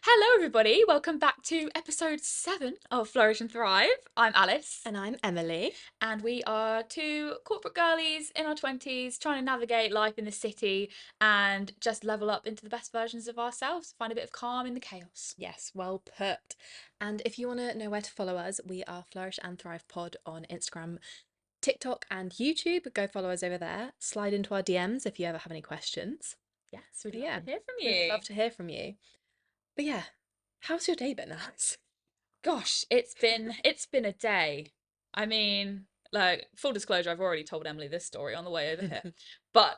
Hello, everybody. Welcome back to episode 7 of Flourish and Thrive. I'm Alice, And I'm Emily. and we are two corporate girlies in our 20s trying to navigate life in the city and just level up into the best versions of ourselves, find a bit of calm in the chaos. Yes, well put. And if you want to know where to follow us, we are Flourish and Thrive Pod on Instagram, TikTok, and YouTube. Go follow us over there. Slide into our DMs if you ever have any questions. Yes, we'd But love yeah, to hear from we would you. love to hear from you. But yeah, how's your day been, Alice? Gosh, it's been a day. I mean, like full disclosure, I've already told Emily this story on the way over here, but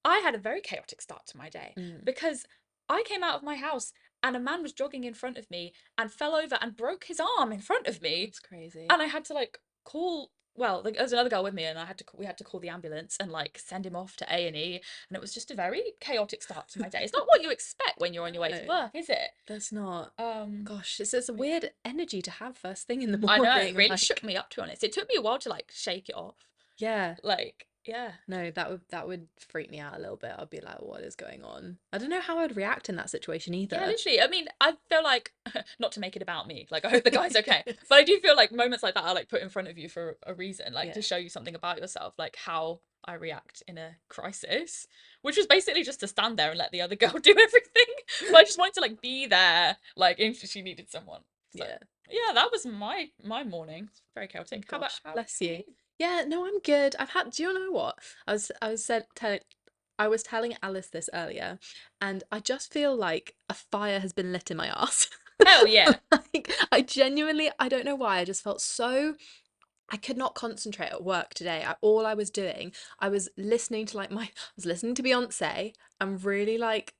I had a very chaotic start to my day Mm, because I came out of my house and a man was jogging in front of me and fell over and broke his arm in front of me, that's crazy. and I had to like call. Well, there was another girl with me, and we had to call the ambulance and like send him off to A&E, and it was just a very chaotic start to my day. It's not what you expect when you're on your way to No, work, is it? that's not. Um, Gosh, it's a but yeah. weird energy to have first thing in the I know it morning. really shook Like, me up, to be honest. It took me a while to like shake it off. yeah. Like, yeah. No, that would freak me out a little bit. I'd be like, what is going on? I don't know how I'd react in that situation Yeah, either. literally. I mean, I feel like not to make it about me. Like, I hope the guy's okay, but I do feel like moments like that are like put in front of you for a reason, like Yeah. to show you something about yourself, like how I react in a crisis, which was basically just to stand there and let the other girl do everything. But I just wanted to like be there, like if she needed someone. So Yeah. yeah, that was my morning. It's very chaotic. How about Gosh, how bless how you. you? Yeah, no, I'm good. Do you know what? I was telling Alice this earlier, and I just feel like a fire has been lit in my ass. Hell yeah. Like, I don't know why, I just felt so I could not concentrate at work today. All I was doing, I was listening to I was listening to Beyonce and really like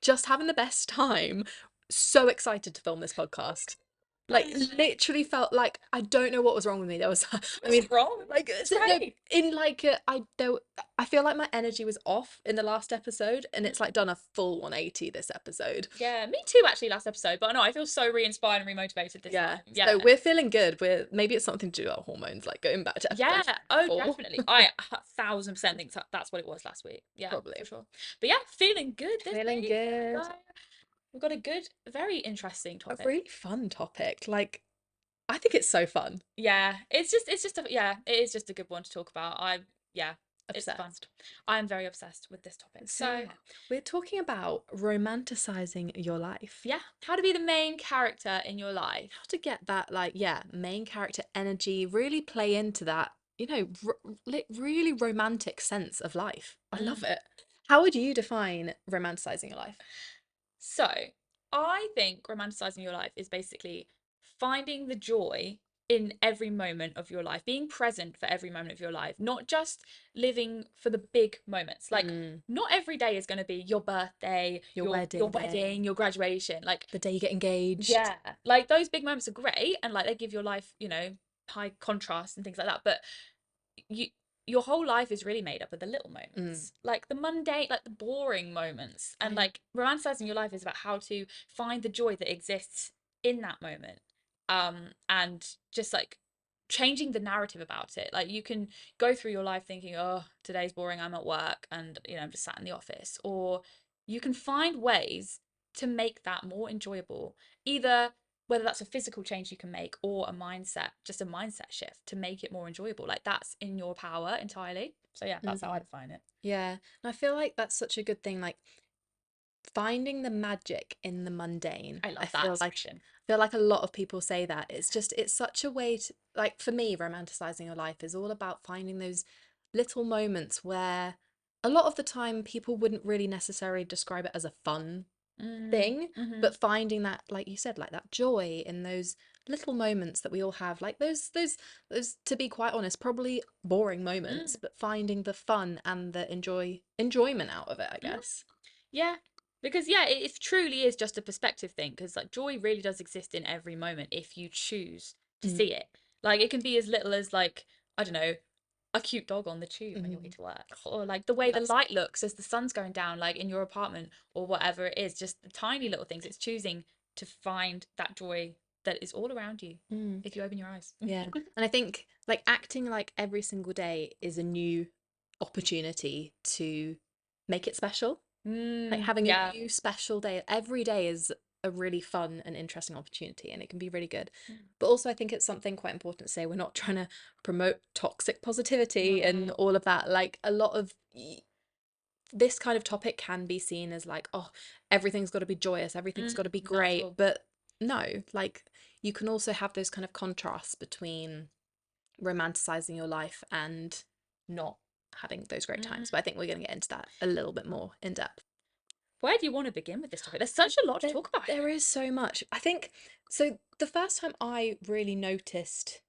just having the best time. So excited to film this podcast. Like Oh, literally felt like I don't know what was wrong with me. There was, I what's mean, wrong? like It's no, great. in like I feel like my energy was off in the last episode, and it's like done a full 180 this episode. Yeah, me too, actually, last episode. But no, I feel so re-inspired and re-motivated this Yeah, time. Yeah. so we're feeling good. Maybe it's something to do with our hormones, like going back to Yeah. episode Oh, 4, definitely. I 1,000% think that's what it was last week. Yeah, for probably. sure. But yeah, feeling good this Feeling week. good. So we've got a good, very interesting A topic. really fun topic. Like, I think it's so fun. Yeah, it's just a yeah, it is just a good one to talk about. Yeah, it's fun. Obsessed. I am very obsessed with this topic. So So yeah, we're talking about romanticizing your life. yeah, how to be the main character in your life. How to get that, like, yeah, main character energy, really play into that, really romantic sense of life. I love Mm. it. How would you define romanticizing your life? So, I think romanticizing your life is basically finding the joy in every moment of your life, being present for every moment of your life, not just living for the big moments. Like, Mm, not every day is going to be your birthday, your your wedding day, wedding, your graduation. Like, the day you get engaged. yeah, like those big moments are great and like they give your life, high contrast and things like that. But you your whole life is really made up of the little Mm, moments, like the mundane, like the boring moments, and I like romanticizing your life is about how to find the joy that exists in that moment, and just like changing the narrative about it. Like you can go through your life thinking, oh, today's boring, I'm at work and I'm just sat in the office, or you can find ways to make that more enjoyable, either whether that's a physical change you can make or a mindset, just a mindset shift to make it more enjoyable. Like that's in your power entirely. So yeah, that's how I mm, define it. yeah, and I feel like that's such a good thing. Like finding the magic in the mundane. I I love that feel like expression. a lot of people say that. It's such a way to, like, for me, romanticizing your life is all about finding those little moments where a lot of the time people wouldn't really necessarily describe it as a fun Mm, thing, hmm. but finding that, like you said, like that joy in those little moments that we all have, like those, to be quite honest, probably boring moments, Mm, but finding the fun and the enjoyment out of it, I mm. guess. Yeah, because yeah, it truly is just a perspective thing. Because like joy really does exist in every moment if you choose to Mm, see it. Like it can be as little as like I don't know, a cute dog on the tube on your way mm. to work, or like the way the That's light looks as the sun's going down, like in your apartment or whatever it is. Just the tiny little things. It's choosing to find that joy that is all around you mm, if you open your eyes. yeah. And I think like acting like every single day is a new opportunity to make it special. Like having a Yeah. new special day. Every day is a really fun and interesting opportunity, and it can be really good. Mm. But also I think it's something quite important to say, we're not trying to promote toxic positivity Not at and all. all of that. Like, a lot of this kind of topic can be seen as like, oh, everything's got to be joyous, everything's got to be Not at great. all. But no, like, you can also have those kind of contrasts between romanticizing your life and not having those great times. But I think we're going to get into that a little bit more in depth. Where do you want to begin with this topic? There's such a lot to There, talk about there here. is so much. I think so. The first time I really noticed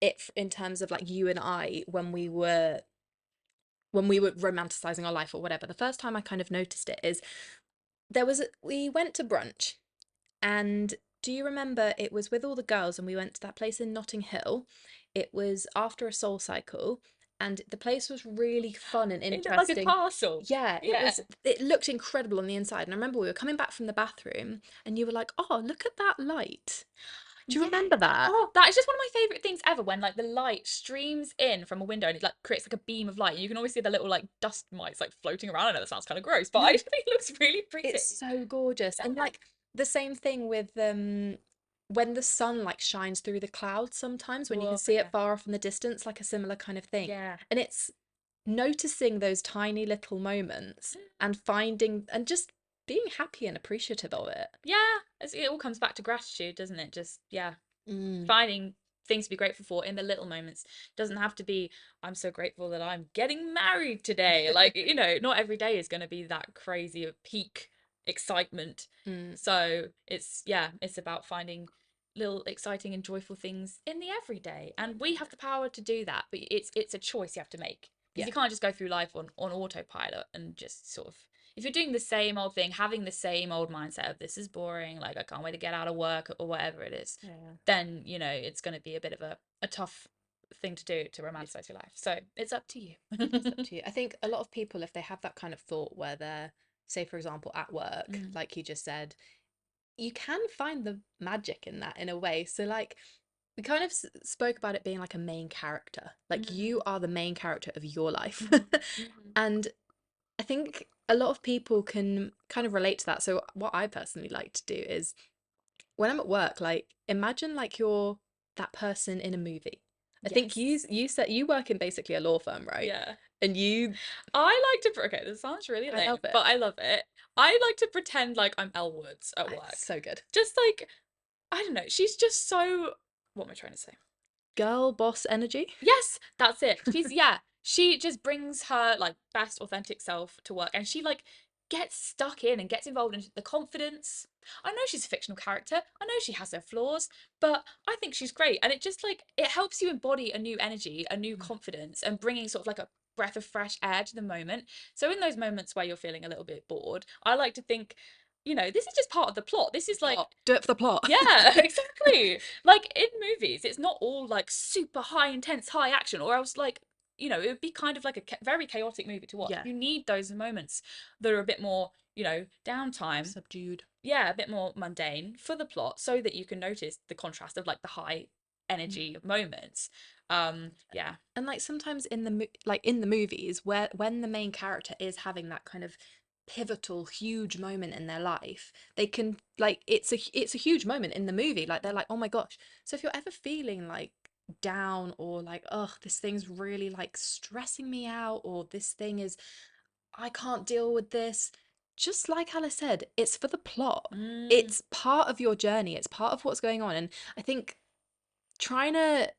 it in terms of like you and I, when we were romanticizing our life or whatever, the first time I kind of noticed it is we went to brunch, and do you remember, it was with all the girls and we went to that place in Notting Hill. It was after a Soul Cycle, and the place was really fun and It looked like a interesting. castle. Yeah, Yeah. it looked incredible on the inside. And I remember we were coming back from the bathroom and you were like, "Oh, look at that light." Do you Yeah. remember that? Oh, that is just one of my favorite things ever, when like the light streams in from a window and it like creates like a beam of light. And you can always see the little like dust mites like floating around. I know that sounds kind of gross, but I No, just think it looks really pretty. it's so gorgeous. And Yeah. like the same thing with when the sun like shines through the clouds sometimes, when you can Oh see it yeah. far off in the distance, like a similar kind of thing. Yeah. And it's noticing those tiny little moments and finding and just being happy and appreciative of it. Yeah. It all comes back to gratitude, doesn't it? Just yeah, Mm. finding things to be grateful for in the little moments. Doesn't have to be, I'm so grateful that I'm getting married today. Like, not every day is going to be that crazy peak excitement. Mm. So it's about finding little exciting and joyful things in the everyday. And we have the power to do that, but it's a choice you have to make. Because Yeah. you can't just go through life on autopilot and just sort of, if you're doing the same old thing, having the same old mindset of this is boring, like I can't wait to get out of work or whatever it is, Yeah. then it's going to be a bit of a tough thing to do to romanticize your life. So it's up to you. It's up to you. I think a lot of people, if they have that kind of thought where they're, say, for example, at work, Mm. like you just said, you can find the magic in that in a way. So, like, we kind of spoke about it being like a main character. Like, you Mm. are the main character of your life. Mm. Mm. And I think a lot of people can kind of relate to that. So, what I personally like to do is when I'm at work, like, imagine like you're that person in a movie. I think Yes. you said you work in basically a law firm, right? Yeah. And you, I like to, okay, this sounds really I lame, love it. but I love it. I like to pretend like I'm Elle Woods at It's work. so good. Just like, I don't know, she's just so, what am I trying to say? Girl boss energy. Yes, that's it. Yeah, she just brings her like best authentic self to work, and she like gets stuck in and gets involved in the confidence. I know she's a fictional character. I know she has her flaws, but I think she's great, and it just like it helps you embody a new energy, a new confidence, and bringing sort of like a breath of fresh air to the moment. So in those moments where you're feeling a little bit bored, I like to think, this is just part of the plot. This is like, Plot. Do it for the plot. yeah, exactly. Like in movies, it's not all like super high intense high action, or else like, it would be kind of like a very chaotic movie to watch. Yeah. You need those moments that are a bit more, downtime. Subdued. Yeah, a bit more mundane for the plot so that you can notice the contrast of like the high energy moments. Yeah. And like sometimes in in the movies where when the main character is having that kind of pivotal huge moment in their life, they can like it's a huge moment in the movie, like they're like, oh my gosh. So if you're ever feeling like down or like, oh, this thing's really like stressing me out, or this thing is, I can't deal with this, just like Alice said, it's for the plot. Mm, It's part of your journey, it's part of what's going on. And I think trying to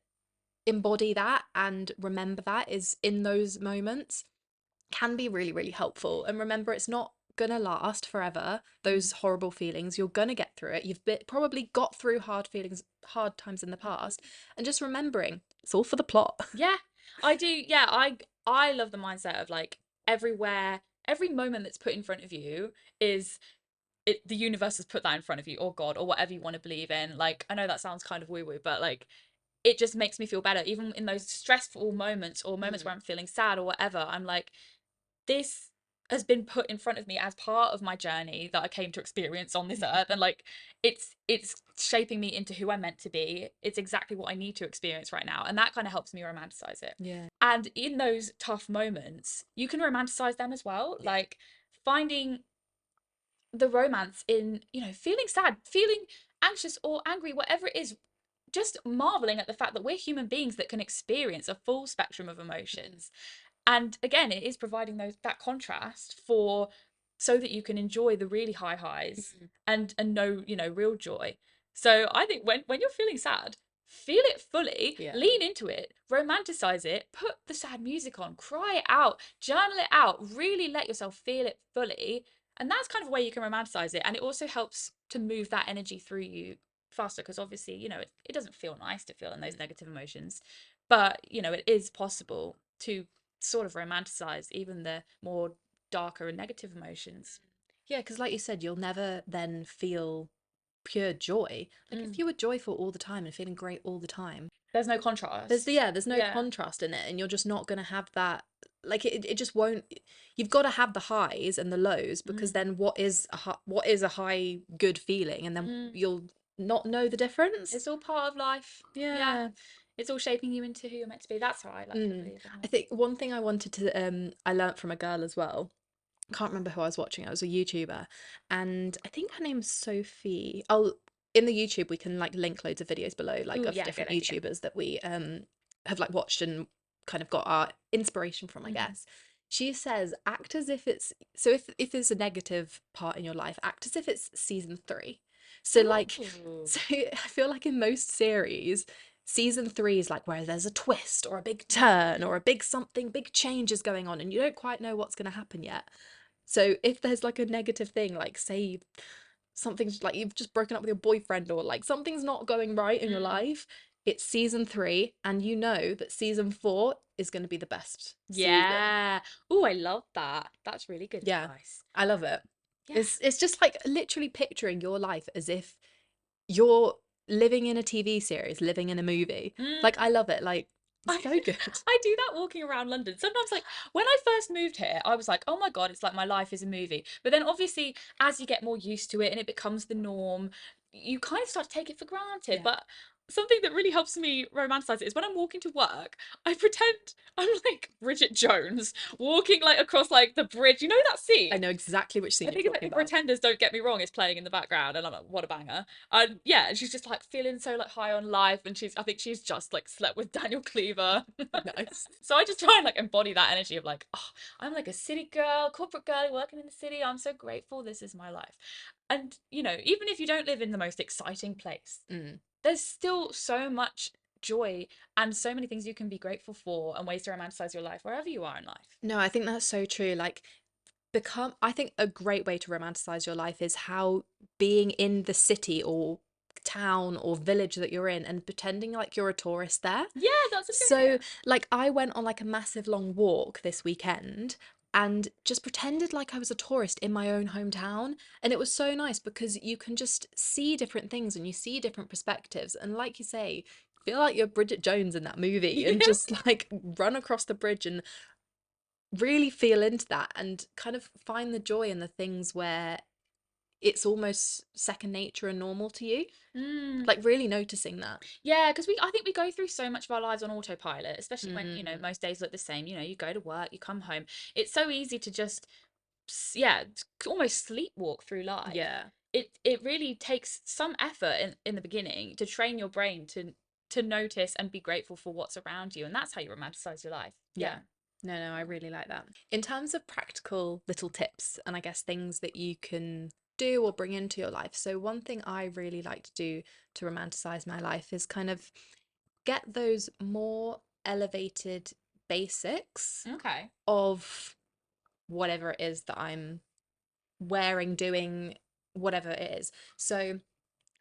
embody that and remember that is in those moments can be really, really helpful. And remember, it's not gonna last forever, those horrible feelings. You're gonna get through it. Probably got through hard feelings, hard times in the past. And just remembering it's all for the plot. yeah, I do. Yeah, I love the mindset of like every moment that's put in front of you is the universe has put that in front of you, or God, or whatever you want to believe in. Like, I know that sounds kind of woo woo, but like it just makes me feel better even in those stressful moments or moments Mm. where I'm feeling sad or whatever. I'm like, this has been put in front of me as part of my journey that I came to experience on this earth, and like it's shaping me into who I'm meant to be. It's exactly what I need to experience right now, and that kind of helps me romanticize it. Yeah. And in those tough moments you can romanticize them as well, like finding the romance in, you know, feeling sad, feeling anxious or angry, whatever it is, just marveling at the fact that we're human beings that can experience a full spectrum of emotions. And again, it is providing that contrast for, so that you can enjoy the really high highs Mm. and know, you know, real joy. So I think when you're feeling sad, feel it fully, Yeah. lean into it, romanticize it, put the sad music on, cry it out, journal it out, really let yourself feel it fully. And that's kind of a way you can romanticize it. And it also helps to move that energy through you faster, because obviously, you know, it doesn't feel nice to feel in those negative emotions, but you know, it is possible to sort of romanticize even the more darker and negative emotions. Yeah, because like you said, you'll never then feel pure joy. Like if Mm. you were joyful all the time and feeling great all the time, There's no contrast. there's no Yeah. contrast in it, and you're just not gonna have that. Like it just won't. You've got to have the highs and the lows, because Mm. then what is a high good feeling, and then Mm. you'll not know the difference. It's all part of life. Yeah. Yeah. It's all shaping you into who you're meant to be. That's how I like to Mm. believe I anyway. think one thing I wanted to I learnt from a girl as well. Can't remember who I was watching. It was a YouTuber, and I think her name's Sophie. I'll In the YouTube we can like link loads of videos below, like Oh of yeah, good different idea. YouTubers that we have like watched and kind of got our inspiration from, I Mm-hmm. guess. She says act as if it's so if there's a negative part in your life, act as if it's season 3. So like Ooh. so I feel like in most series season 3 is like where there's a twist or a big turn Mm. or a big something, big change is going on and you don't quite know what's going to happen yet. So if there's like a negative thing, like say something's like you've just broken up with your boyfriend or like something's not going right in your Mm. life, it's season 3 and you know that season 4 is going to be the best season. Yeah. Oh, I love that. That's really good Yeah, advice. I love it. Yeah. It's just like literally picturing your life as if you're living in a TV series, living in a movie. Mm. Like I love it. Like I so good. I do that walking around London. Sometimes, like when I first moved here, I was like, "Oh my God, it's like my life is a movie." But then, obviously, as you get more used to it and it becomes the norm, you kind of start to take it for granted. Yeah. But something that really helps me romanticize it is when I'm walking to work, I pretend I'm like Bridget Jones walking like across like the bridge. You know that I scene? know exactly which I scene you're think it's like talking The about. Pretenders, Don't Get Me Wrong, is playing in the background, and I'm like, what a banger. And yeah, and she's just like feeling so like high on life, and I think she's just like slept with Daniel Cleaver. Nice. So I just try and like embody that energy of like, oh, I'm like a city girl, corporate girl working in the city. I'm so grateful. This is my life. And you know, even if you don't live in the most exciting place, Mm. there's still so much joy and so many things you can be grateful for and ways to romanticize your life wherever you are in life. No, I think that's so true. Like I think a great way to romanticize your life is how being in the city or town or village that you're in and pretending like you're a tourist there. Yeah, that's such a good So idea. like I went on like a massive long walk this weekend and just pretended like I was a tourist in my own hometown, and it was so nice because you can just see different things and you see different perspectives, and like you say, feel like you're Bridget Jones in that movie and Yeah. just like run across the bridge and really feel into that and kind of find the joy in the things where it's almost second nature and normal to you. Mm. Like really noticing that. Yeah, because I think we go through so much of our lives on autopilot, especially when, you know, Mm, most days look the same. You know, you go to work, you come home. It's so easy to just, yeah, almost sleepwalk through life. yeah. It really takes some effort in the beginning to train your brain to notice and be grateful for what's around you, and that's how you romanticize your life. Yeah. Yeah. No, I really like that. In terms of practical little tips and I guess things that you can do or bring into your life. So one thing I really like to do to romanticize my life is kind of get those more elevated basics Okay. of whatever it is that I'm wearing, doing, whatever it is. So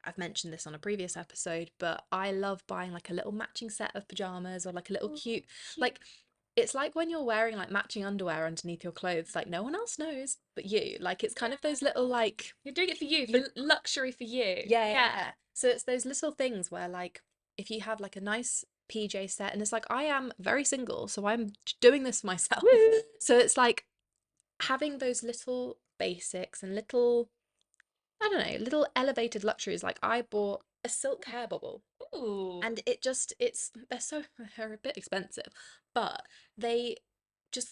I've mentioned this on a previous episode, but I love buying like a little matching set of pajamas or like a little Oh, cute, cute. like it's like when you're wearing like matching underwear underneath your clothes, like no one else knows but you. Like it's kind of those little Yeah. like You're doing it for you, for you luxury for you. yeah, yeah, Yeah. yeah. So it's those little things where like if you have like a nice PJ set and it's like I am very single, so I'm doing this myself. Woo. So it's like having those little basics and little I don't know, little elevated luxuries. Like I bought a silk hair bubble Ooh. and it's they're a bit expensive, but they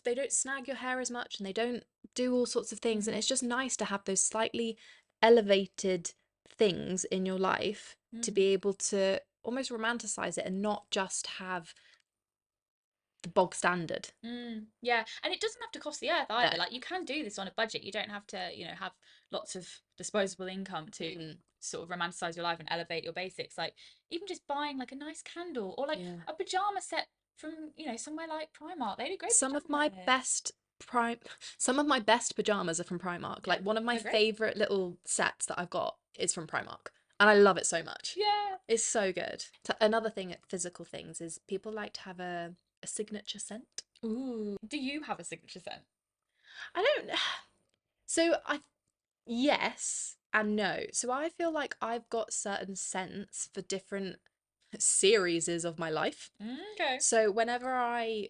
they don't snag your hair as much, and they don't do all sorts of things, and Mm, it's just nice to have those slightly elevated things in your life to mm. be able to almost romanticize it and not just have the bog standard. Yeah, and it doesn't have to cost the earth No. either. Like you can do this on a budget. You don't have to, have lots of disposable income to Mm. sort of romanticize your life and elevate your basics. Like even just buying like a nice candle or like Yeah. a pajama set from, somewhere like Primark. They do great Some of pajama my sets. best prime some of my best pajamas are from Primark. Yeah, Like one of my they're great. favorite little sets that I've got is from Primark, and I love it so much. Yeah. It's so good. Another thing at physical things is people like to have a signature scent. Ooh. Do you have a signature scent? I don't so I yes and no. So I feel like I've got certain scents for different series of my life. Okay. So whenever I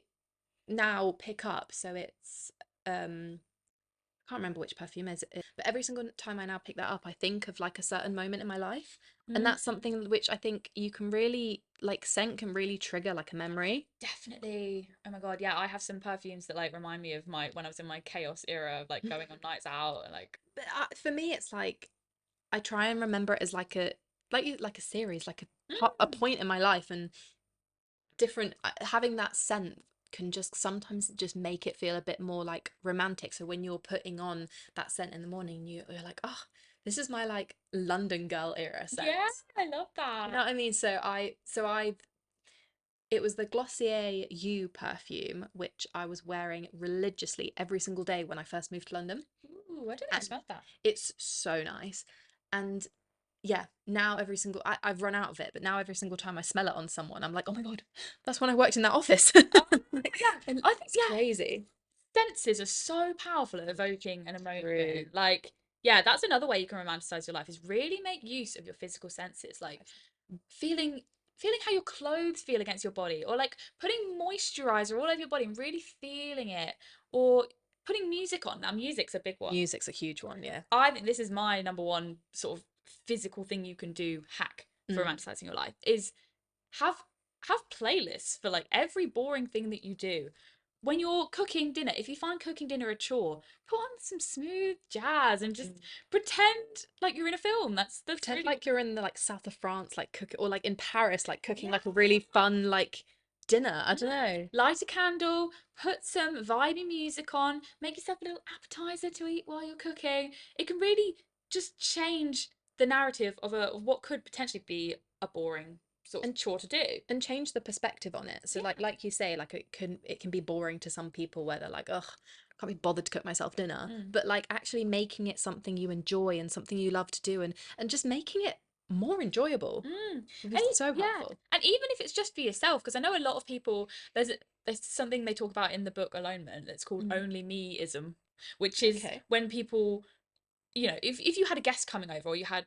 now pick up, so it's I can't remember which perfume is it, but every single time I now pick that up, I think of like a certain moment in my life. And Mm, that's something which I think you can really like scent can really trigger like a memory. definitely. Oh my God. Yeah, I have some perfumes that like remind me of my when I was in my chaos era of like going on nights out and like. But for me, it's like I try and remember it as like like a series, like a Mm. point in my life, and different having that scent can just sometimes just make it feel a bit more like romantic. So when you're putting on that scent in the morning, you're like, oh, this is my like London girl era scent. Yeah, I love You know that. what I mean? So I it was the Glossier You perfume, which I was wearing religiously every single day when I first moved to London. Ooh, I don't think I And smelled that. it's so nice. And yeah, now I've run out of it, but now every single time I smell it on someone, I'm like, oh my God, that's when I worked in that office. Oh, Like, yeah. and I think, it's yeah, crazy. senses are so powerful at evoking an True. emotion. Like, yeah, that's another way you can romanticize your life is really make use of your physical senses. Like feeling feeling how your clothes feel against your body or like putting moisturizer all over your body and really feeling it or putting music on. Now, music's a big one. Music's a huge one, yeah. I think this is my number one sort of physical thing you can do hack for Mm. romanticizing your life is have have playlists for like every boring thing that you do. When you're cooking dinner, if you find cooking dinner a chore, put on some smooth jazz and just Mm. pretend like you're in a film. That's Pretend really like you're in the like south of France, like cook or like in Paris, like cooking yeah. like a really fun like dinner. I Mm. don't know. Light a candle, put some vibey music on, make yourself a little appetizer to eat while you're cooking. It can really just change the narrative of what could potentially be a boring sort of And chore to do. change the perspective on it. So Yeah. like you say, like it can be boring to some people where they're like, ugh, I can't be bothered to cook myself dinner. Mm. But like actually making it something you enjoy and something you love to do, and just making it more enjoyable Mm. would be And so yeah, helpful. and even if it's just for yourself, because I know a lot of people, there's something they talk about in the book Alonement that's called Mm. only meism, which is Okay. when people, if you had a guest coming over or you had,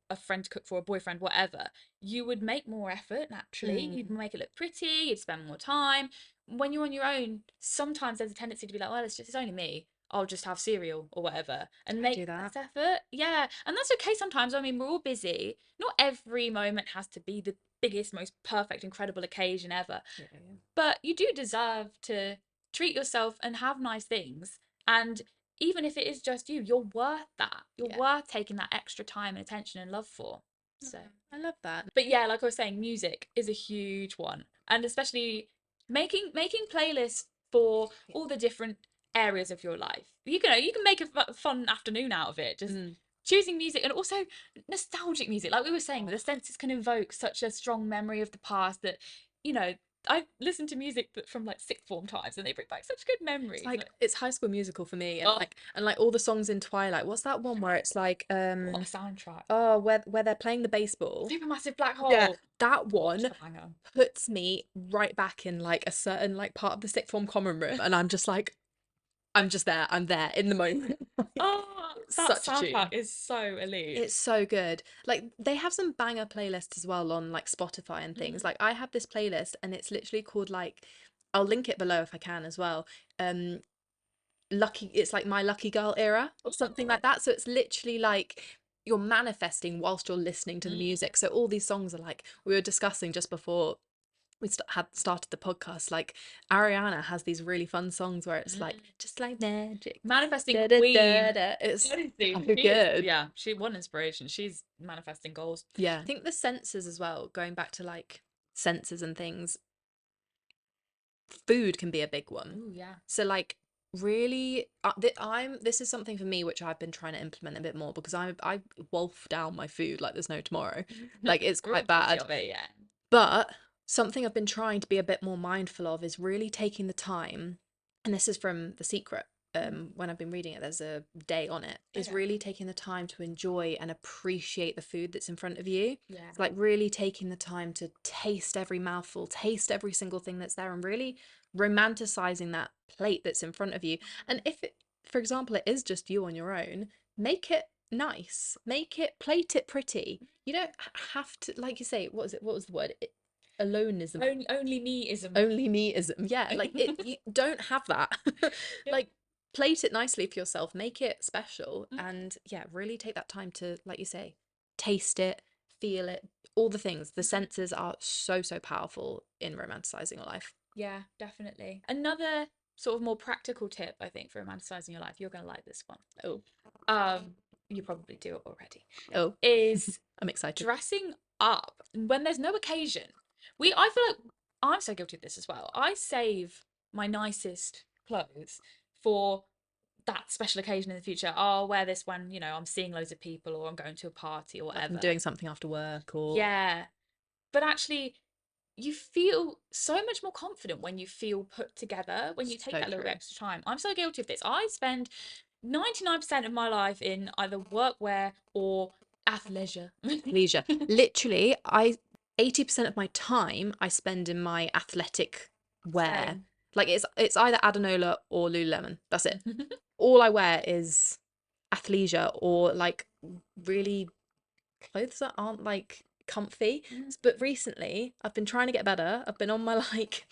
a friend to cook for, a boyfriend, whatever, you would make more effort naturally. You'd Mm. make it look pretty, you'd spend more time. When you're on your own, sometimes there's a tendency to be like, well, it's only me. I'll just have cereal or whatever and I make do that. less effort. Yeah. And that's okay sometimes. I mean, we're all busy. Not every moment has to be the biggest, most perfect, incredible occasion ever. Yeah, yeah. But you do deserve to treat yourself and have nice things. And even if it is just you, you're worth that. You're Yeah. worth taking that extra time and attention and love for. Oh, So, I love that. but yeah, like I was saying, music is a huge one, and especially making playlists for Yeah. all the different areas of your life. You can make a fun afternoon out of it. Just Mm. choosing music and also nostalgic music. Like we were saying, the senses can invoke such a strong memory of the past that you know. I listen to music from like sixth form times, and they bring back such good It's memories. like Like, it's High School Musical for me, and oh, like all the songs in Twilight. What's that one where it's like what a soundtrack! oh where they're playing the baseball? Supermassive black Yeah, hole. that What one a banger! puts me right back in like a certain like part of the sixth form common room, and I'm just like I'm just there. I'm there in the moment. Like, Oh, it's that such a soundtrack tune. is so elite. It's so good. Like they have some banger playlists as well on like Spotify and things. Mm. Like I have this playlist and it's literally called like I'll link it below if I can as well. Um lucky it's like my lucky girl era or something like that. So it's literally like you're manifesting whilst you're listening to the Mm. music. So all these songs are like we were discussing just before had started the podcast, like Ariana has these really fun songs where it's like Mm. just like magic. Manifesting Da, da, da, queen. da. It's Honestly, so she is, good. yeah, she one inspiration. She's manifesting goals. Yeah. I think the senses as well, going back to like senses and things, food can be a big one. Oh yeah. So like really this is something for me which I've been trying to implement a bit more because I wolf down my food like there's no tomorrow. Like it's We're all quite guilty bad. of it, yeah. But something I've been trying to be a bit more mindful of is really taking the time, and this is from The Secret. When I've been reading it, there's a day on it, is Okay. really taking the time to enjoy and appreciate the food that's in front of you. Yeah. It's like really taking the time to taste every mouthful, taste every single thing that's there, and really romanticizing that plate that's in front of you. And if it, for example, it is just you on your own, make it nice, plate it pretty. You don't have to, like you say, what was the word? Aloneism. Only meism. Only meism. Yeah, like you don't have that. Yeah. Like plate it nicely for yourself, make it special, Mm. and yeah, really take that time to, like you say, taste it, feel it, all the things. The senses are so, so powerful in romanticizing your life. Yeah, definitely. Another sort of more practical tip, I think, for romanticizing your life, you're gonna like this one. Oh, You probably do it already, oh, is I'm excited. dressing up when there's no occasion. I feel like I'm so guilty of this as well. I save my nicest clothes for that special occasion in the future. I'll wear this when, I'm seeing loads of people or I'm going to a party or Like I'm whatever. doing something after work or Yeah. But actually, you feel so much more confident when you feel put together, when you take so that little bit true. extra time. I'm so guilty of this. I spend 99% of my life in either workwear or athleisure. Leisure. Literally, I 80% of my time I spend in my athletic wear. Same. Like it's either Adanola or Lululemon. That's it. All I wear is athleisure or like really clothes that aren't like comfy. But recently, I've been trying to get better. I've been on my like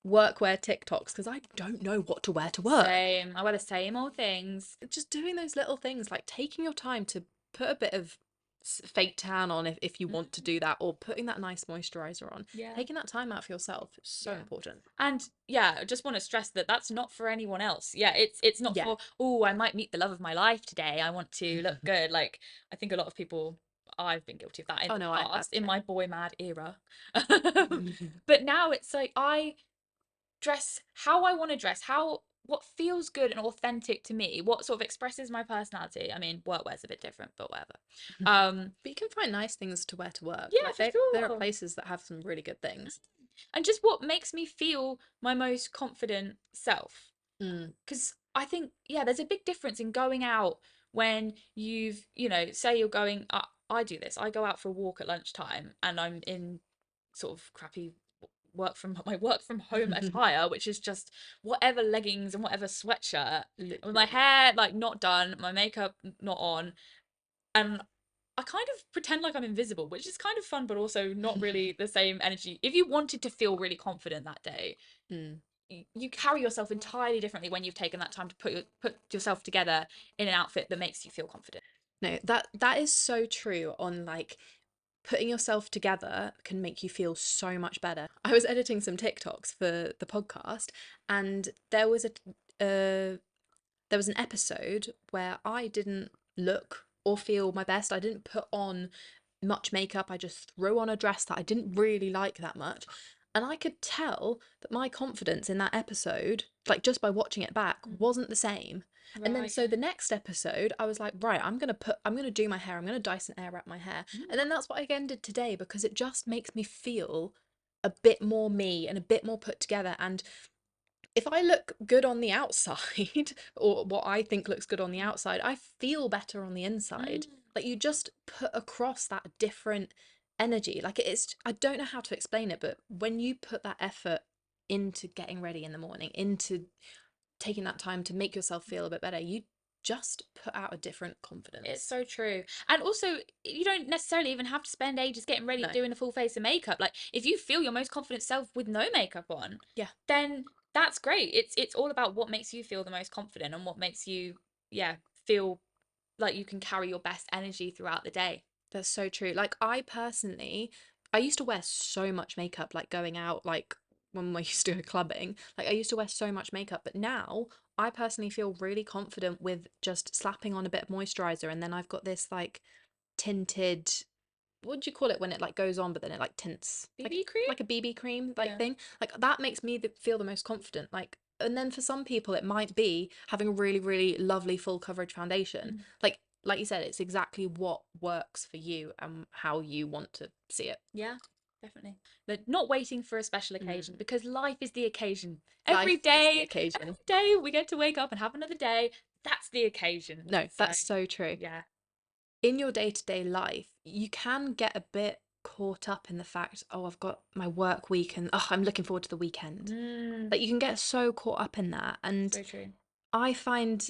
workwear TikToks because I don't know what to wear to work. Same. I wear the same old things. Just doing those little things, like taking your time to put a bit of fake tan on if you want to do that, or putting that nice moisturizer on. Yeah. Taking that time out for yourself is so Yeah. important. And yeah, I just want to stress that that's not for anyone else. Yeah, it's not Yeah. for, oh, I might meet the love of my life today. I want to look good. Like, I think a lot of people, I've been guilty of that in Oh the no, I've past, in my boy mad era. been. But now it's like I dress how I want to dress, what feels good and authentic to me, what sort of expresses my personality. I mean, workwear's a bit different, but whatever. But you can find nice things to wear to work. Yeah, Like for there are sure. places that have some really good things. And just what makes me feel my most confident self. Mm. Because I think, yeah, there's a big difference in going out when say you're going, I do this, I go out for a walk at lunchtime and I'm in sort of crappy work from home attire, which is just whatever leggings and whatever sweatshirt, with my Literally. hair like not done, my makeup not on, and I kind of pretend like I'm invisible, which is kind of fun, but also not really the same energy. If you wanted to feel really confident that day, Mm. you carry yourself entirely differently when you've taken that time to put yourself together in an outfit that makes you feel confident. No, that is so true on like putting yourself together can make you feel so much better. I was editing some TikToks for the podcast and there was an episode where I didn't look or feel my best. I didn't put on much makeup. I just threw on a dress that I didn't really like that much. And I could tell that my confidence in that episode, like just by watching it back, wasn't the same. And then Right, so the next episode, I was like, right, I'm gonna do my hair. I'm gonna Dyson Airwrap my hair. And then that's what I again did today because it just makes me feel a bit more me and a bit more put together. And if I look good on the outside, or what I think looks good on the outside, I feel better on the inside. yeah. Like you just put across that different energy. Like it's, I don't know how to explain it, but when you put that effort into getting ready in the morning, into taking that time to make yourself feel a bit better, you just put out a different It's confidence. so true. And also, you don't necessarily even have to spend ages getting ready, No. doing a full face of makeup. Like, if you feel your most confident self with no makeup on, Yeah. then that's great. It's all about what makes you feel the most confident and what makes you, yeah, feel like you can carry your best energy throughout the day. That's so true. Like I personally, I used to wear so much makeup, like going out, like when we used to go clubbing, like I used to wear so much makeup, but now I personally feel really confident with just slapping on a bit of moisturizer, and then I've got this like tinted, what do you call it when it like goes on, but then it like tints, BB cream? like a BB cream like Yeah. thing. Like that makes me feel the most confident. Like, and then for some people it might be having a really, really lovely full coverage foundation. Mm. Like you said, it's exactly what works for you and how you want to see it. Yeah, definitely. But not waiting for a special occasion, Mm. because life is the occasion. Life is the Every occasion. day we get to wake up and have another day. That's the occasion. No, So, that's so true. yeah. In your day-to-day life, you can get a bit caught up in the fact, oh, I've got my work week and oh, I'm looking forward to the weekend. Mm, Like you can get so caught up in that. And so true. I find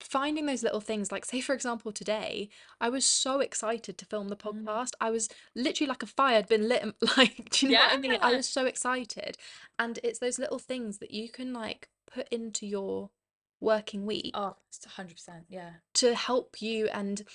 finding those little things, like say for example today, I was so excited to film the Mm. podcast. I was literally like a fire had been lit, like, do you know what I mean? I Yeah. was so excited. And it's those little things that you can like put into your working week Oh, it's 100%. Yeah. to help you and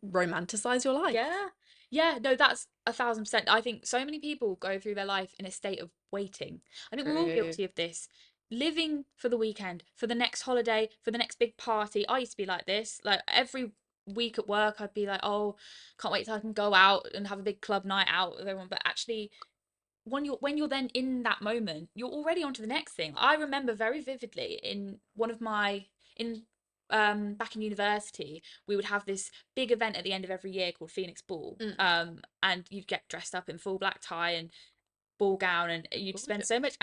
romanticize your life. Yeah. Yeah, no, that's 1,000%. I think so many people go through their life in a state of waiting. I think we're all True. guilty of this. Living for the weekend, for the next holiday, for the next big party. I used to be like this. Like every week at work, I'd be like, oh, can't wait till I can go out and have a big club night out with everyone. But actually, when you're then in that moment, you're already on to the next thing. I remember very vividly in one of my in back in university, we would have this big event at the end of every year called Phoenix Ball. Mm. And you'd get dressed up in full black tie and ball gown, and you'd spend Gorgeous.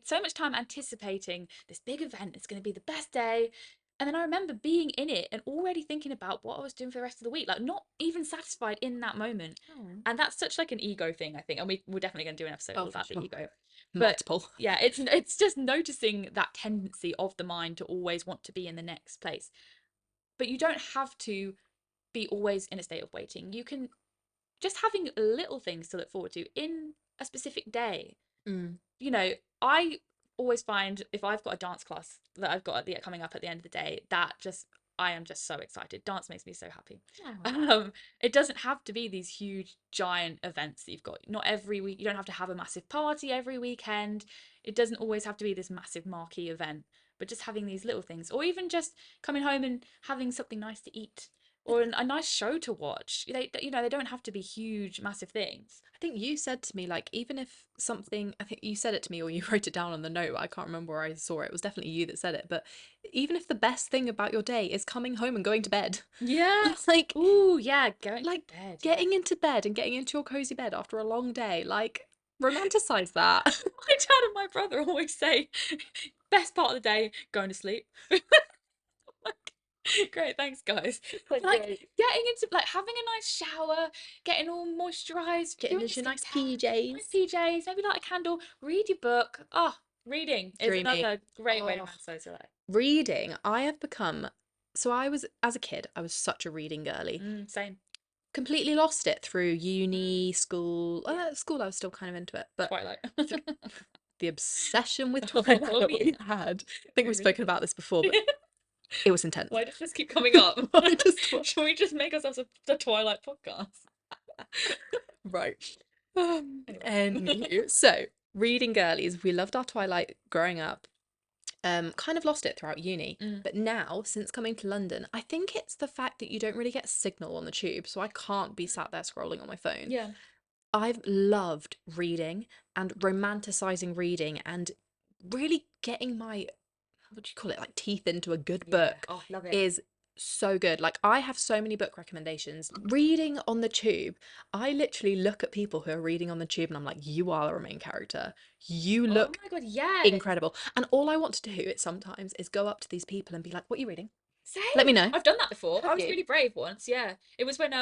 so much time anticipating this big event. It's going to be the best day. And then I remember being in it and already thinking about what I was doing for the rest of the week, like not even satisfied in that moment. Oh. And that's such like an ego thing, I think. And we're definitely going to do an episode Oh, all for about the sure. ego. But Multiple. yeah, it's just noticing that tendency of the mind to always want to be in the next place. But you don't have to be always in a state of waiting. You can just having little things to look forward to in a specific day. Mm. You know, I always find if I've got a dance class that I've got coming up at the end of the day, that just I am just so excited. Dance makes me so happy. Oh. It doesn't have to be these huge giant events that you've got. Not every week. You don't have to have a massive party every weekend. It doesn't always have to be this massive marquee event, but just having these little things, or even just coming home and having something nice to eat, or a nice show to watch. They don't have to be huge, massive things. I think you said to me, like, even if something, I think you said it to me or you wrote it down on the note, I can't remember where I saw it. It was definitely you that said it. But even if the best thing about your day is coming home and going to bed, Yeah. like, Ooh, yeah, going to like bed. Yeah. getting into bed and getting into your cozy bed after a long day, like, romanticize that. My dad and my brother always say, best part of the day, going to sleep. Great, thanks, guys. Like Great. getting into like having a nice shower, getting all moisturized, Getting doing into your nice skincare, nice PJs. PJs, maybe light a candle, read your book. Oh, reading is Dreamy. another great way to Oh, romanticize your life. reading. I have become, so I was, as a kid, I was such a reading girly. Same. Completely lost it through uni, Mm, school. yeah. School, I was still kind of into it, but Twilight. the obsession with Twilight Oh, that yeah. we had. I think We we've really spoken about this before, but it was intense. Why does this keep coming up? I just Should we just make ourselves a Twilight podcast? right. Anyway. Anywho, so reading girlies, we loved our Twilight growing up. Kind of lost it throughout uni, Mm, but now since coming to London, I think it's the fact that you don't really get signal on the tube, so I can't be sat there scrolling on my phone. yeah. I've loved reading and romanticizing reading and really getting my, what do you call it, like teeth into a good Yeah. book Oh, love it. is so good. Like I have so many book recommendations. Reading on the tube, I literally look at people who are reading on the tube and I'm like, you are a main character. You Oh look my God, yes. incredible. And all I want to do it sometimes is go up to these people and be like, what are you reading? Let Same. me know. I've done that before. Have I was you? really brave once. Yeah. It was when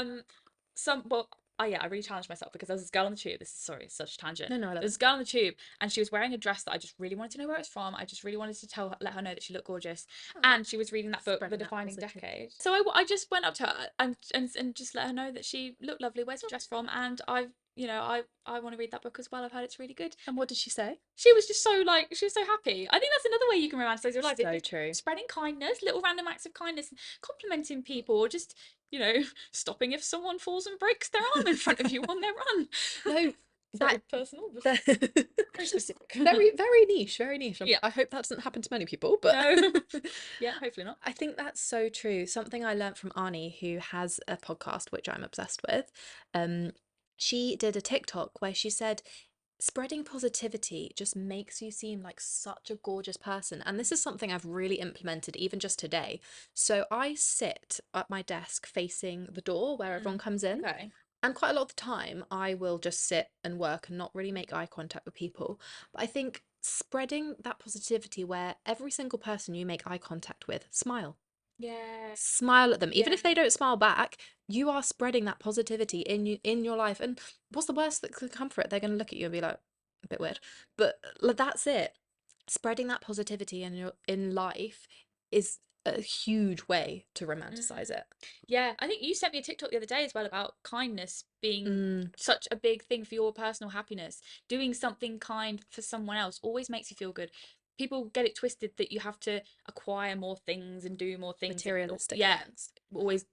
oh yeah, I really challenged myself because there was this girl on the tube. This is sorry, such a tangent. No, no, I love There's this girl on the tube and she was wearing a dress that I just really wanted to know where it's from. I just really wanted to let her know that she looked gorgeous. it. And she was reading that book, The Spreading that Defining positivity. Decade. So I just went up to her and just let her know that she looked lovely. Where's the dress from? And I've I want to read that book as well. I've heard it's really good. And what did she say? She was just so like, she was so happy. I think that's another way you can romanticize your life. So It's true. spreading kindness, little random acts of kindness, and complimenting people, or just, stopping if someone falls and breaks their arm in front of you on their run. No, Very that personal, that very specific. very very niche, very niche. Yeah. I hope that doesn't happen to many people, but No. Yeah, hopefully not. I think that's so true. Something I learned from Arnie, who has a podcast which I'm obsessed with. She did a TikTok where she said spreading positivity just makes you seem like such a gorgeous person. And this is something I've really implemented even just today. So I sit at my desk facing the door where everyone comes in. Okay. And quite a lot of the time, I will just sit and work and not really make eye contact with people. But I think spreading that positivity where every single person you make eye contact with, smile. Yeah. Smile at them. Even Yeah. if they don't smile back, you are spreading that positivity in your life. And what's the worst that could come for it? They're going to look at you and be like, a bit weird. But that's it. Spreading that positivity in life is a huge way to romanticize it. Yeah, I think you sent me a TikTok the other day as well about kindness being Mm, such a big thing for your personal happiness. Doing something kind for someone else always makes you feel good. People get it twisted that you have to acquire more things and do more things. materialistic Yeah, things. always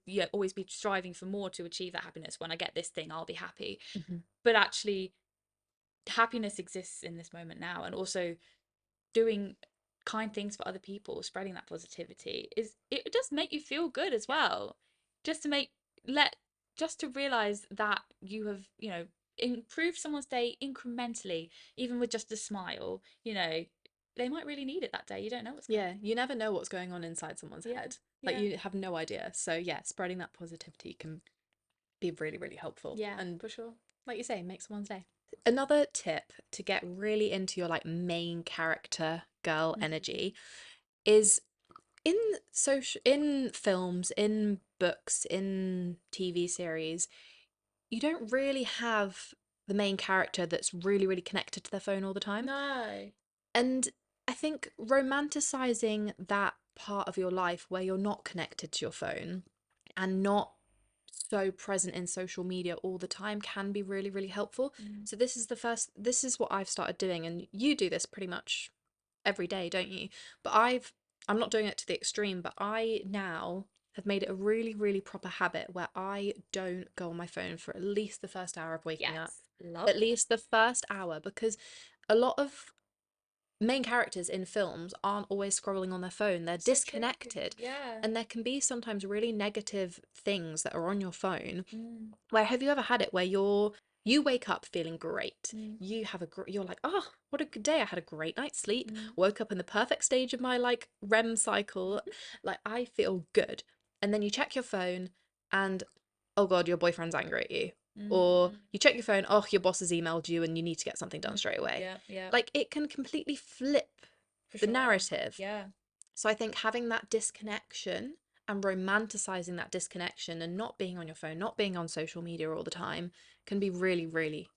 be striving for more to achieve that happiness. When I get this thing, I'll be happy. Mhm. But actually, happiness exists in this moment now, and also doing kind things for other people, spreading that positivity it does make you feel good as well. Just to let just to realize that you have, improved someone's day incrementally, even with just a smile, they might really need it that day. You don't know what's going Yeah, you never know what's going on inside someone's on. Yeah. head. Like Yeah. you have no idea. So yeah, spreading that positivity can be really, really helpful. Yeah, And for sure. like you say, make someone's day. Another tip to get really into your like main character girl energy is in films, in books, in TV series, you don't really have the main character that's really, really connected to their phone all the time. No. And I think romanticizing that part of your life where you're not connected to your phone and not so present in social media all the time can be really, really helpful. So this is what I've started doing, and you do this pretty much every day, don't you? But I'm not doing it to the extreme, but I now have made it a really, really proper habit where I don't go on my phone for at least the first hour of waking up. Yes, love At least the first hour, because a lot of main characters in films aren't always scrolling on their phone. They're so true. disconnected. Yeah. And there can be sometimes really negative things that are on your phone. Mm. Where have you ever had it where you wake up feeling great. Mm. You're like, "Oh, what a good day. I had a great night's sleep. Mm. Woke up in the perfect stage of my like REM cycle. Like I feel good." And then you check your phone and oh God, your boyfriend's angry at you. Or Mm. you check your phone, oh, your boss has emailed you and you need to get something done Mm. straight away. Yeah, yeah, Like it can completely flip for the sure. narrative. Yeah. So I think having that disconnection and romanticizing that disconnection and not being on your phone, not being on social media all the time can be really, really,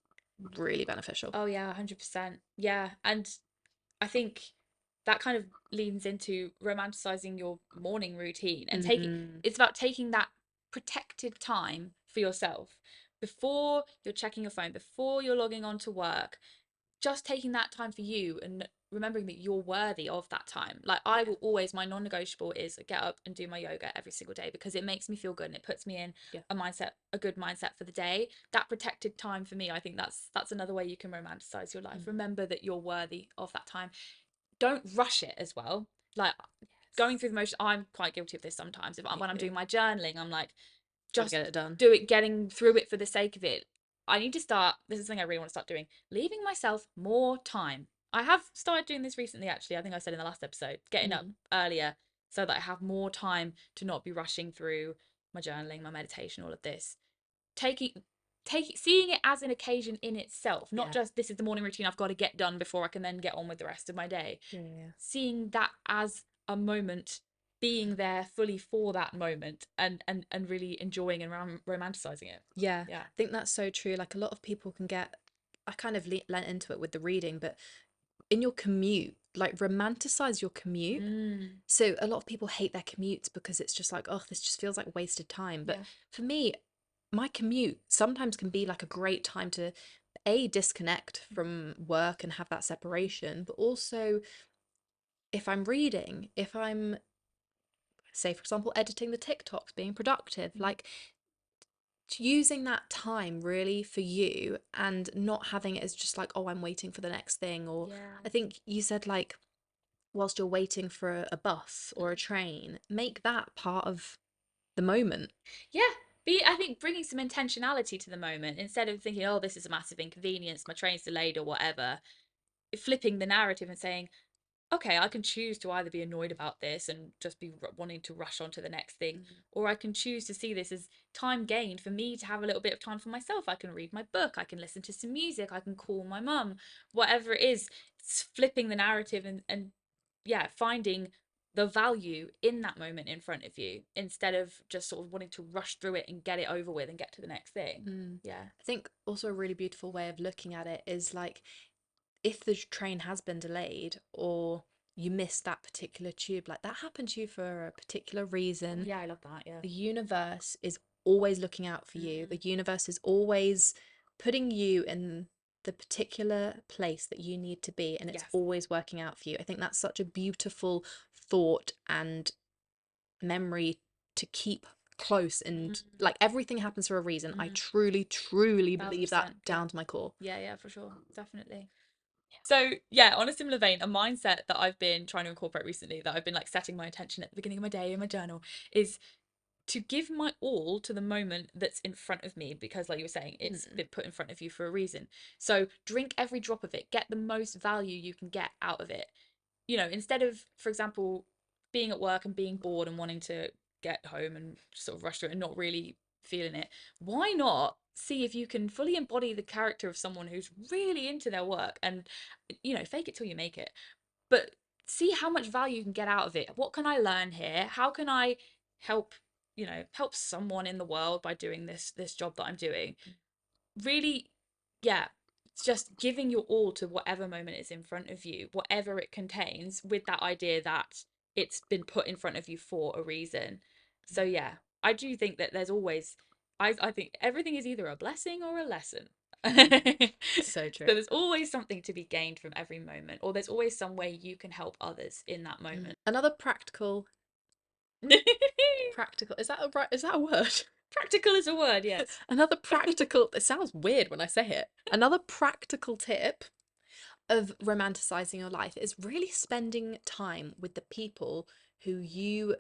really beneficial. Oh yeah, 100%. Yeah, and I think that kind of leans into romanticizing your morning routine and taking Mm, it's about taking that protected time for yourself before you're checking your phone, before you're logging on to work, just taking that time for you and remembering that you're worthy of that time. Like I yeah. will always, my non-negotiable is get up and do my yoga every single day because it makes me feel good and it puts me in Yeah. a good mindset for the day. That protected time for me, I think that's another way you can romanticize your life. Mm. Remember that you're worthy of that time. Don't rush it as well. Like going Yes. through the motion, I'm quite guilty of this sometimes. Me When I'm too. doing my journaling, I'm like, Gotta just get it done. do it, getting through it for the sake of it. I need to start, this is something I really want to start doing, leaving myself more time. I have started doing this recently, actually. I think I said in the last episode, getting up Mm. earlier so that I have more time to not be rushing through my journaling, my meditation, all of this. Taking seeing it as an occasion in itself, not Yeah. just this is the morning routine I've got to get done before I can then get on with the rest of my day. Yeah. Yeah. Seeing that as a moment, being there fully for that moment, and really enjoying and romanticizing it. Yeah. Yeah. I think that's so true. Like a lot of people can get, I kind of lent into it with the reading, but in your commute, like romanticize your commute. Mm. So a lot of people hate their commutes because it's just like, oh, this just feels like wasted time. But Yeah. for me, my commute sometimes can be like a great time to a disconnect from work and have that separation, but also if I'm reading, if I'm, say, for example, editing the TikToks, being productive, Mhm. like using that time really for you and not having it as just like, oh, I'm waiting for the next thing. Or Yeah. I think you said like, whilst you're waiting for a bus or a train, make that part of the moment. Yeah. I think bringing some intentionality to the moment instead of thinking, oh, this is a massive inconvenience, my train's delayed or whatever, flipping the narrative and saying, okay, I can choose to either be annoyed about this and just be wanting to rush on to the next thing, Mm. or I can choose to see this as time gained for me to have a little bit of time for myself. I can read my book, I can listen to some music, I can call my mum, whatever it is, it's flipping the narrative and yeah, finding the value in that moment in front of you instead of just sort of wanting to rush through it and get it over with and get to the next thing. Mm. Yeah. I think also a really beautiful way of looking at it is like if the train has been delayed or you missed that particular tube, like that happened to you for a particular reason. Yeah, I love that. Yeah. The universe is always looking out for you. Mm, The universe is always putting you in the particular place that you need to be, and it's yes. always working out for you. I think that's such a beautiful thought and memory to keep close, and Mm, like everything happens for a reason. I mm, truly, truly believe that 1000%. Yeah. down to my core. Yeah, yeah, for sure. Definitely. So, yeah, on a similar vein, a mindset that I've been trying to incorporate recently, that I've been like setting my attention at the beginning of my day in my journal, is to give my all to the moment that's in front of me because, like you were saying, it's Mm. been put in front of you for a reason. So, drink every drop of it, get the most value you can get out of it. Instead of, for example, being at work and being bored and wanting to get home and sort of rush through it and not really feeling it, why not see if you can fully embody the character of someone who's really into their work and, fake it till you make it. But see how much value you can get out of it. What can I learn here? How can I help, help someone in the world by doing this job that I'm doing? Really, yeah, it's just giving your all to whatever moment is in front of you, whatever it contains, with that idea that it's been put in front of you for a reason. So yeah, I do think that there's always, I think everything is either a blessing or a lesson. So So true. there's always something to be gained from every moment, or there's always some way you can help others in that moment. Another practical, is that a right, is that a word? Practical is a word, yes. Another practical, it sounds weird when I say it. Another practical tip of romanticizing your life is really spending time with the people who you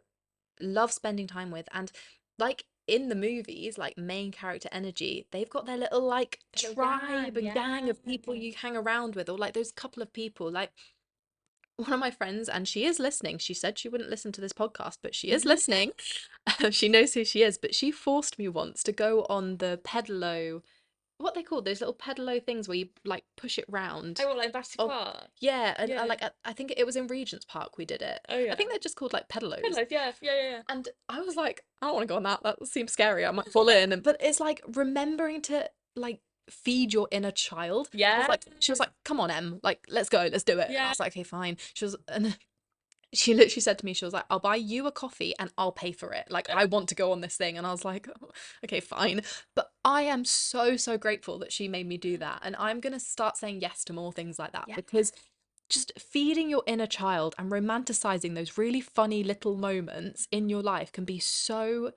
love spending time with. And like in the movies, like main character energy, they've got their little like Little tribe gang, and gang yeah. of people you hang around with, or like those couple of people. Like one of my friends, and she is listening. She said she wouldn't listen to this podcast, but she is Hmm. listening. She knows who she is, but she forced me once to go on the pedalo, what they call those little pedalo things where you like push it round. Oh, well, like Battersea Oh, Park. yeah, and Yeah. I think it was in Regent's Park we did it. Oh I yeah. think they're just called like pedalos. Hello. Yeah. Yeah. Yeah. And I was like, I don't want to go on that. That seems scary. I might fall in. But it's like remembering to like feed your inner child. I was Yeah. like, she was like, come on, Em, like let's go, let's do it. And I Yeah. was like, okay, fine. She was, and she literally said to me, she was like, I'll buy you a coffee and I'll pay for it. Like, I want to go on this thing. And I was like, "Oh, okay, fine." But I am so, so grateful that she made me do that. And I'm going to start saying yes to more things like that Yeah. because just feeding your inner child and romanticizing those really funny little moments in your life can be so,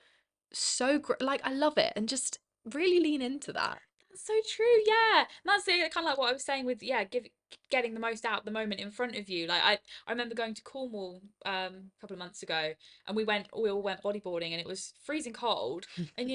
so great. Like, I love it. And just really lean into that. That's so true. Yeah. And that's kind of like what I was saying with getting the most out of the moment in front of you. Like I remember going to Cornwall a couple of months ago, and we all went bodyboarding, and it was freezing cold. And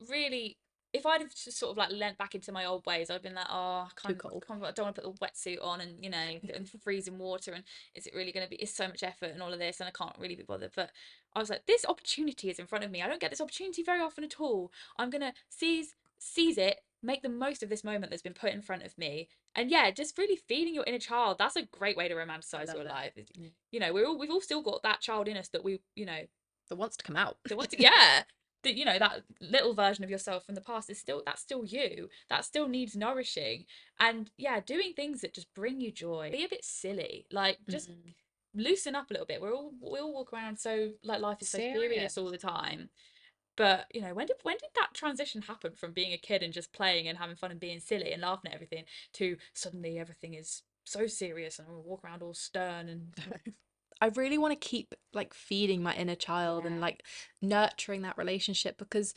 really, if I'd have just sort of like leant back into my old ways, I'd been like, oh, Too cold. I don't want to put the wetsuit on and get in freezing water, and is it really going to be? It's so much effort and all of this, and I can't really be bothered. But I was like, this opportunity is in front of me. I don't get this opportunity very often at all. I'm gonna seize it, make the most of this moment that's been put in front of me. And yeah, just really feeding your inner child. That's a great way to I romanticize love your it. life. Mm. We've all still got that child in us that That wants to come out. that want to, yeah. That that little version of yourself from the past is still you. That still needs nourishing. And yeah, doing things that just bring you joy. Be a bit silly. Like just Mm. loosen up a little bit. We all walk around so like life is so serious Serious. all the time, But when did that transition happen from being a kid and just playing and having fun and being silly and laughing at everything to suddenly everything is so serious and I walk around all stern and I really want to keep like feeding my inner child and yeah. like nurturing that relationship because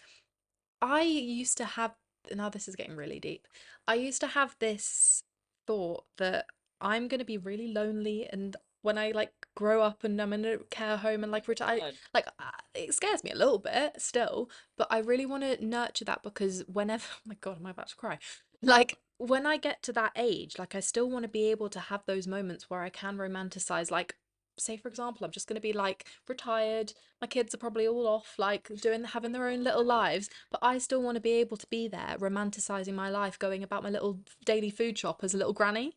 I used to have, now this is getting really deep. I used to have this thought that I'm going to be really lonely and when I like grow up and I'm in a care home and like retire, God. like it scares me a little bit still, but I really want to nurture that because whenever, oh my God, am I about to cry? Like when I get to that age, like I still want to be able to have those moments where I can romanticize, like, say for example, I'm just going to be like retired, my kids are probably all off like doing having their own little lives, but I still want to be able to be there romanticizing my life, going about my little daily food shop as a little granny.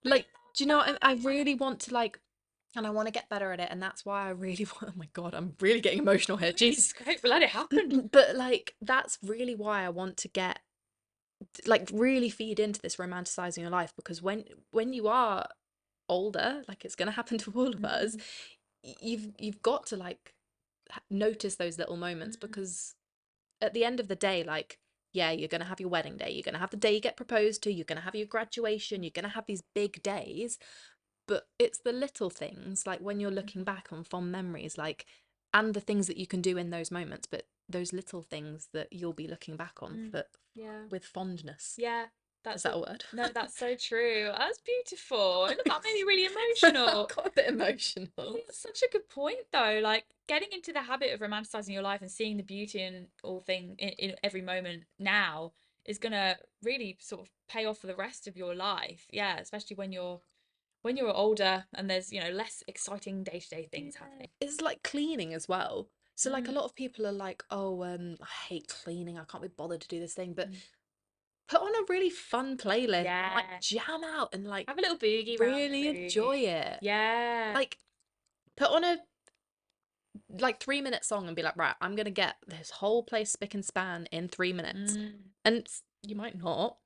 I Like, love do you know what I that. really want to like, and I want to get better at it, and that's why I really want, oh my God, I'm really getting emotional No, here, it's jeez. great. We'll let it happen. But like that's really why I want to get like really feed into this romanticizing your life because when you are older, like it's going to happen to all of us, Mm, you've got to like notice those little moments mm, because at the end of the day, like, yeah, you're going to have your wedding day, you're going to have the day you get proposed to, you're going to have your graduation, you're going to have these big days, but it's the little things, like when you're looking mm, back on fond memories, like, and the things that you can do in those moments, but those little things that you'll be looking back on mm. for Yeah. with fondness. Yeah. Is That's that a a word? no, that's so true. That's beautiful. And that made me really I emotional. got a bit emotional. It's such a good point though. Like getting into the habit of romanticizing your life and seeing the beauty in all thing in every moment now is gonna really sort of pay off for the rest of your life. Yeah, especially when you're older and there's, less exciting day-to-day Yeah. things happening. It's like cleaning as well. So like a Mm, lot of people are like, oh, I hate cleaning. I can't be bothered to do this thing. But mm. put on a really fun playlist and like Yeah. jam out and like Have a little boogie around the really room. enjoy it. Yeah. Like put on a like 3 minute song and be like, right, I'm gonna get this whole place spick and span in 3 minutes. Mm. And you might not,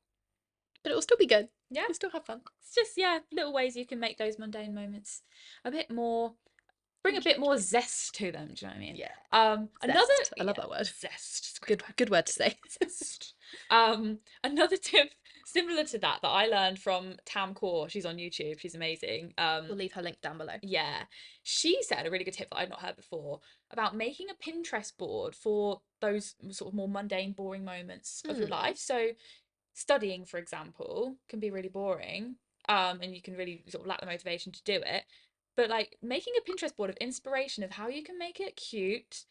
but it'll still be good. Yeah. You'll still have fun. It's just, yeah, little ways you can make those mundane moments a bit more, bring a bit more Enjoyable. zest to them. Do you know what I mean? Yeah. Another, Zest. I love yeah, that word. zest. It's a great Good word. good word to say. Zest. Another tip similar to that I learned from Tam Core. She's on YouTube. She's amazing. We'll leave her link down below. Yeah, she said a really good tip that I'd not heard before about making a Pinterest board for those sort of more mundane, boring moments of your Hmm. life. So studying, for example, can be really boring, and you can really sort of lack the motivation to do it. But like making a Pinterest board of inspiration of how you can make it cute,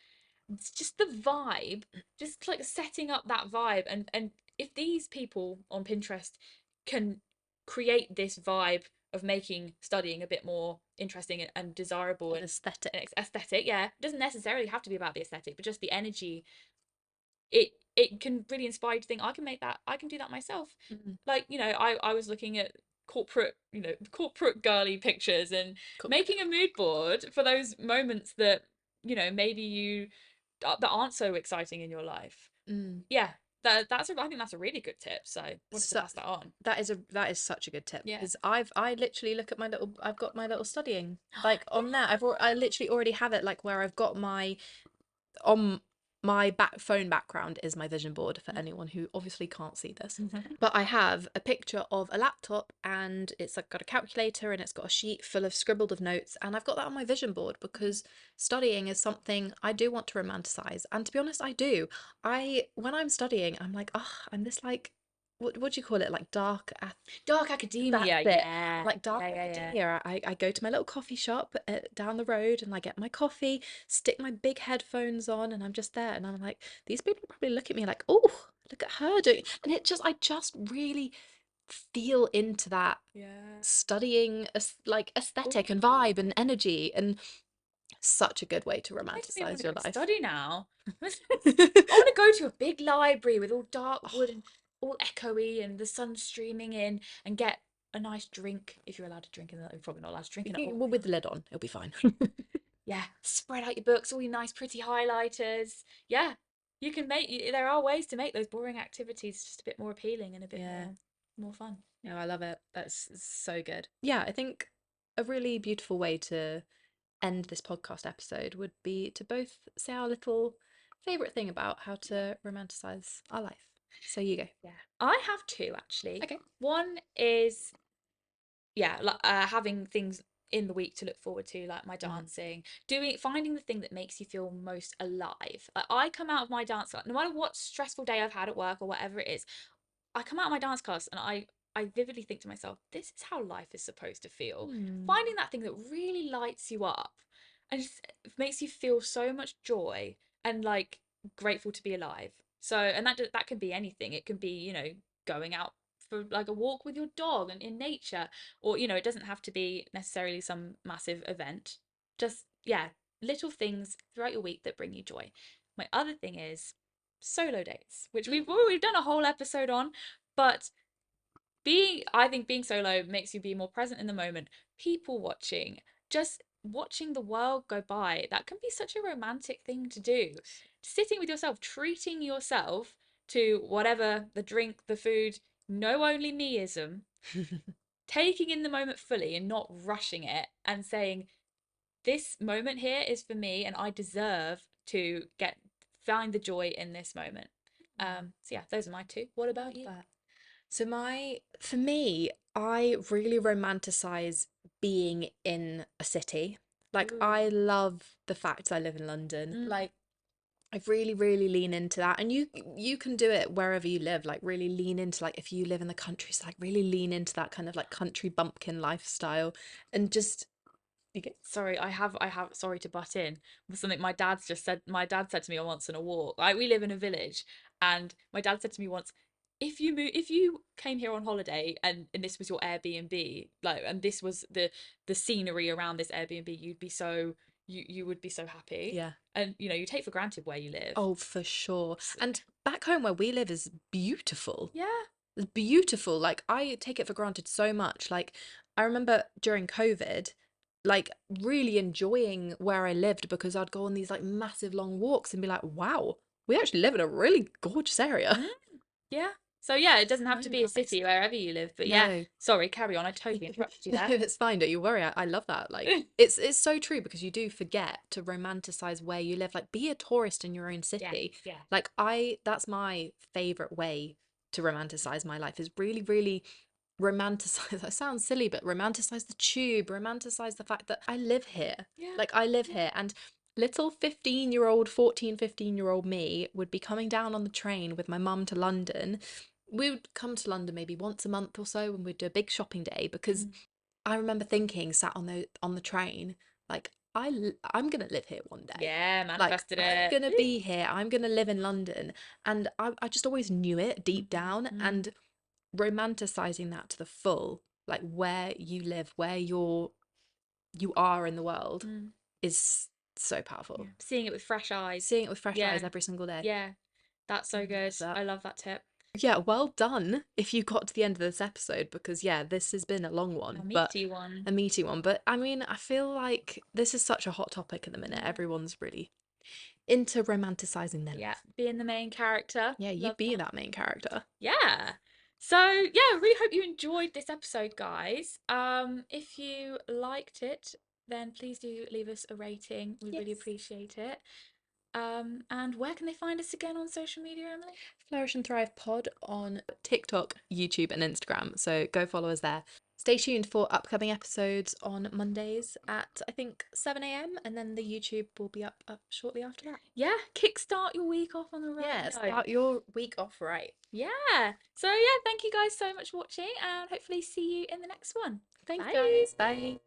it's just the vibe, just like setting up that vibe, and if these people on Pinterest can create this vibe of making studying a bit more interesting and desirable An and aesthetic. aesthetic, yeah, it doesn't necessarily have to be about the aesthetic, but just the energy. It can really inspire you to think I can make that, I can do that myself. Mm. Like, I was looking at corporate girly pictures and Cool. making a mood board for those moments that maybe you that aren't so exciting in your life. Mm. Yeah, I think that's a really good tip. So I wanted to So pass that on. that is such a good tip Yeah. because I literally look at my little, I've got my little studying like on there. I literally already have it like where I've got my on my back phone background is my vision board for anyone who obviously can't see this. But I have a picture of a laptop and it's like got a calculator and it's got a sheet full of scribbled of notes and I've got that on my vision board because studying is something I do want to romanticize. And to be honest, I do. I when I'm studying, I'm like, oh, I'm this like what do you call it? Like dark Dark that's academia, it. yeah. Like dark Yeah, yeah, yeah. academia. I go to my little coffee shop down the road and I get my coffee, stick my big headphones on, and I'm just there. And I'm like, these people probably look at me like, oh, look at her doing. And I just really feel into that Yeah. studying like aesthetic and Ooh. vibe and energy. And such a good way to Makes me want romanticize to go your and life. study now. I want to go to a big library with all dark wood Oh, and all echoey and the sun streaming in and get a nice drink if you're allowed to drink in that. You're probably not allowed to drink in it. Oh, well, with the lid on, it'll be fine. yeah. Spread out your books, all your nice pretty highlighters. Yeah. You can there are ways to make those boring activities just a bit more appealing and a bit Yeah. more fun. No, I love it. That's so good. Yeah, I think a really beautiful way to end this podcast episode would be to both say our little favorite thing about how to romanticize our life? So you go. Yeah. I have two actually. Okay. One is, yeah, like having things in the week to look forward to, like my Mm. dancing, finding the thing that makes you feel most alive. Like I come out of my dance, like no matter what stressful day I've had at work or whatever it is, I come out of my dance class and I vividly think to myself, this is how life is supposed to feel. Hmm. Finding that thing that really lights you up and just makes you feel so much joy and like grateful to be alive. So, and that can be anything. It can be, going out for like a walk with your dog and in nature, or it doesn't have to be necessarily some massive event. Just, yeah, little things throughout your week that bring you joy. My other thing is solo dates, which we've done a whole episode on, but I think being solo makes you be more present in the moment. People watching, just watching the world go by, that can be such a romantic thing to do. Sitting with yourself, treating yourself to whatever, the drink, the food, no only meism, taking in the moment fully and not rushing it and saying, this moment here is for me and I deserve to find the joy in this moment. So yeah, those are my two. What I about love you? that. So for me, I really romanticize being in a city. Like Ooh. I love the fact I live in London. Mm. Like I really, really lean into that. And you can do it wherever you live. Like really lean into like if you live in the countryside, like really lean into that kind of like country bumpkin lifestyle and just you get Sorry, I have sorry to butt in. With something my dad said to me once on a walk. Like we live in a village, and my dad said to me once, if you came here on holiday and this was your Airbnb, like and this was the scenery around this Airbnb, you would be so happy. yeah. And you take for granted where you live. Oh, for sure. So, And back home where we live is beautiful. yeah. It's beautiful. Like I take it for granted so much. Like I remember during COVID, like really enjoying where I lived because I'd go on these like massive long walks and be like, wow, we actually live in a really gorgeous area. Mm, yeah. So yeah, it doesn't So have to be a nice. city wherever you live. But yeah, No. sorry, carry on. I totally interrupted you No, there. it's fine. Don't you worry. I love that. Like it's so true because you do forget to romanticize where you live. Like be a tourist in your own Yeah, city. yeah. Like that's my favorite way to romanticize my life is really, really romanticize. That sounds silly, but romanticize the tube, romanticize the fact that I live here. Yeah. Like I live Yeah. here and little 15-year-old, 14, 15-year-old me would be coming down on the train with my mum to London. We would come to London maybe once a month or so when we'd do a big shopping day because Mm. I remember thinking, sat on the train, like I'm gonna live here one day. Yeah, Like manifested I'm it. gonna be here. I'm gonna live in London, and I just always knew it deep Mhm, down. mm, And romanticizing that to the full, like where you live, where you are in the world, mm. is so Yeah. powerful. Seeing it with fresh eyes. Seeing it with fresh eyes Yeah, every single day. yeah. That's I so good. love that. I love that tip. Yeah, well done if you got to the end of this episode because yeah, this has been a long A one, but meaty one. a meaty one. But I mean, I feel like this is such a hot topic at the minute. Yeah. Everyone's really into romanticizing their Yeah. life. Being the main character. Yeah, you Love be that. that main character. Yeah. So yeah, really hope you enjoyed this episode, guys. If you liked it, then please do leave us a rating. We really Yes. appreciate it. And where can they find us again on social media, Emily? Flourish and Thrive Pod on TikTok, YouTube, and Instagram. So go follow us there. Stay tuned for upcoming episodes on Mondays at I think 7 a.m. and then the YouTube will be up shortly after that. Yeah, kickstart your week off on the right Yeah, note. start your week off right. Yeah. So yeah, thank you guys so much for watching and hopefully see you in the next one. Thanks, Bye. guys. Bye.